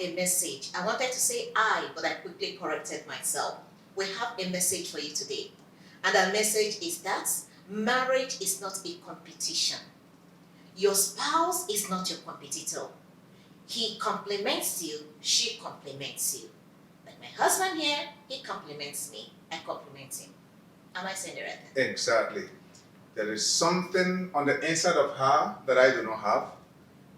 a message. I wanted to say I, but I quickly corrected myself. We have a message for you today. And our message is that marriage is not a competition. Your spouse is not your competitor. He compliments you, she compliments you. Like my husband here, he compliments me, I compliment him. Am I saying the right thing? Exactly. There is something on the inside of her that I do not have,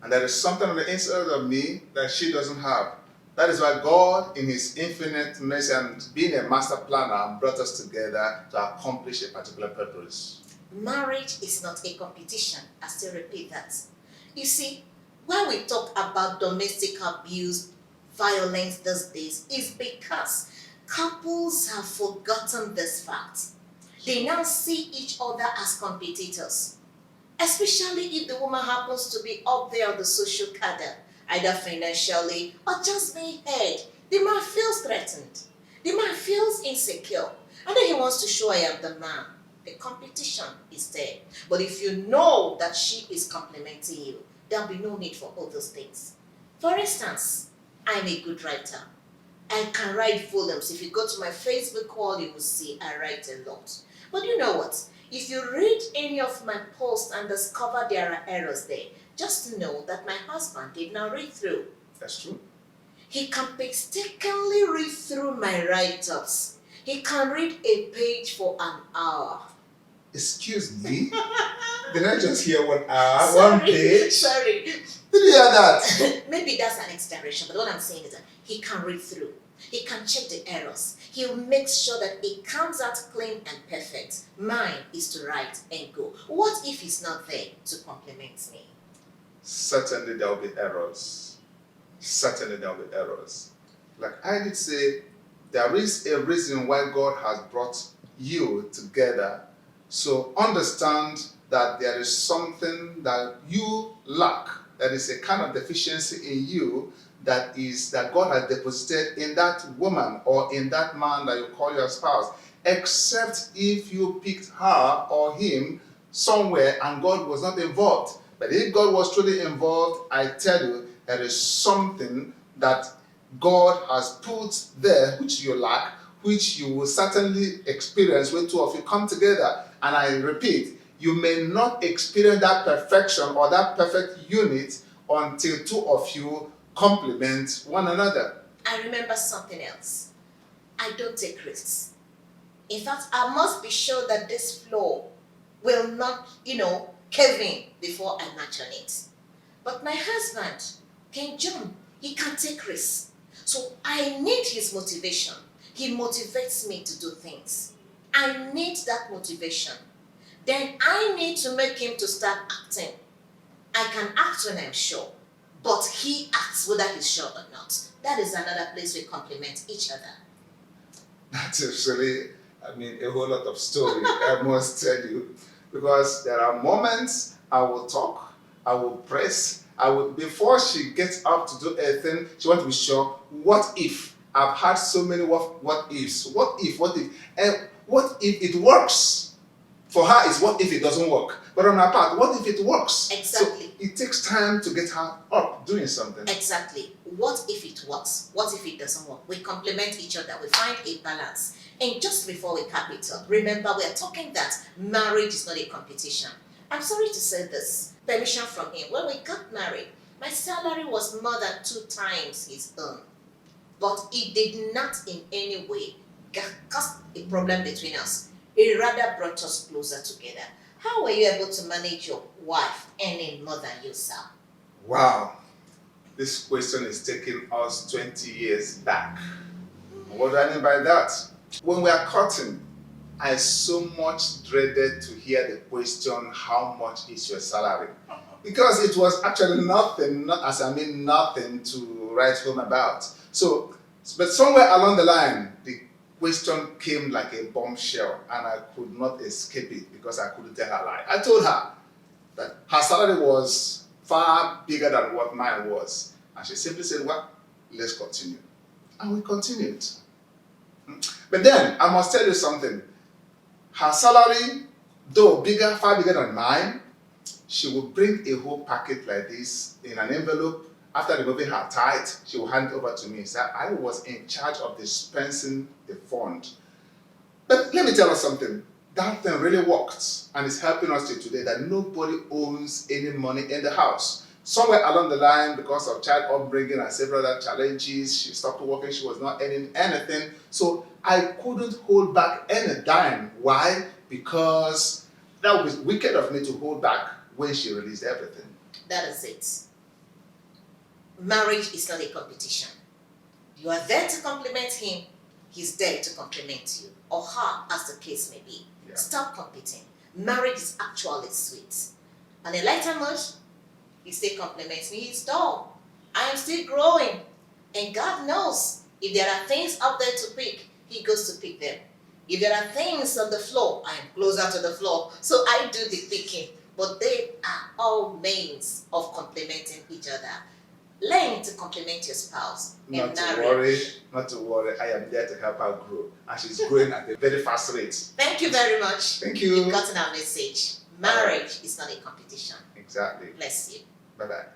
and there is something on the inside of me that she doesn't have. That is why God, in His infinite mercy and being a master planner, brought us together to accomplish a particular purpose. Marriage is not a competition. I still repeat that. You see, when we talk about domestic abuse, violence these days, is because couples have forgotten this fact. They now see each other as competitors, especially if the woman happens to be up there on the social cadre, either financially or just being heard. The man feels threatened. The man feels insecure. And then he wants to show I am the man. The competition is there. But if you know that she is complimenting you, there'll be no need for all those things. For instance, I'm a good writer. I can write volumes. If you go to my Facebook wall, you will see I write a lot. But you know what? If you read any of my posts and discover there are errors there, just know that my husband did not read through. That's true. He can painstakingly read through my write-ups. He can read a page for an hour. Excuse me? Did I just hear 1 hour, one page? Sorry. Did you hear that? Maybe that's an exaggeration, but what I'm saying is that he can read through. He can check the errors. He'll make sure that it comes out clean and perfect. Mine is to write and go. What if he's not there to compliment me? Certainly there will be errors. Certainly there will be errors. Like I did say, there is a reason why God has brought you together. So understand that there is something that you lack. That is a kind of deficiency in you that God has deposited in that woman or in that man that you call your spouse. Except if you picked her or him somewhere and God was not involved. But if God was truly involved, I tell you, there is something that God has put there which you lack, which you will certainly experience when two of you come together. And I repeat, you may not experience that perfection or that perfect unit until two of you complement one another. I remember something else. I don't take risks. In fact, I must be sure that this floor will not, cave in before I march on it. But my husband can jump. He can take risks. So I need his motivation. He motivates me to do things. I need that motivation. Then I need to make him to start acting. I can act when I'm sure, but he acts whether he's sure or not. That is another place we complement each other. That's actually, a whole lot of story, I must tell you. Because there are moments I will talk, I will press, before she gets up to do anything, she wants to be sure, what if? I've had so many what ifs. What if? And what if it works? For her, it's what if it doesn't work. But on her part, what if it works? Exactly. So it takes time to get her up doing something. Exactly. What if it works? What if it doesn't work? We complement each other. We find a balance. And just before we cap it up, remember we are talking that marriage is not a competition. I'm sorry to say this. Permission from him. When we got married, my salary was more than 2 times his own. But it did not in any way cause a problem between us. It rather brought us closer together. How were you able to manage your wife earning more than you, sir? Wow. This question is taking us 20 years back. What do I mean by that? When we are courting, I so much dreaded to hear the question, how much is your salary? Because it was actually nothing to write home about. So, but somewhere along the line, the question came like a bombshell and I could not escape it because I couldn't tell her lie. I told her that her salary was far bigger than what mine was. And she simply said, well, let's continue. And we continued. But then, I must tell you something. Her salary, though far bigger than mine, she would bring a whole packet like this in an envelope after removing her tithe, she will hand it over to me. So I was in charge of dispensing the fund. But let me tell us something. That thing really worked, and it's helping us till today that nobody owns any money in the house. Somewhere along the line, because of child upbringing and several other challenges, she stopped working, she was not earning anything. So I couldn't hold back any dime. Why? Because that was wicked of me to hold back when she released everything. That is it. Marriage is not a competition. You are there to compliment him, he's there to compliment you, or her, as the case may be. Yeah. Stop competing. Marriage is actually sweet. On a lighter note, he still compliments me, he's dull. I am still growing. And God knows, if there are things up there to pick, he goes to pick them. If there are things on the floor, I am closer to the floor, so I do the picking. But they are all means of complimenting each other. Learn to compliment your spouse. Not to worry, I am there to help her grow. And she's growing at a very fast rate. Thank you very much. Thank you. You've gotten our message. Marriage is not a competition. Exactly. Bless you. Bye-bye.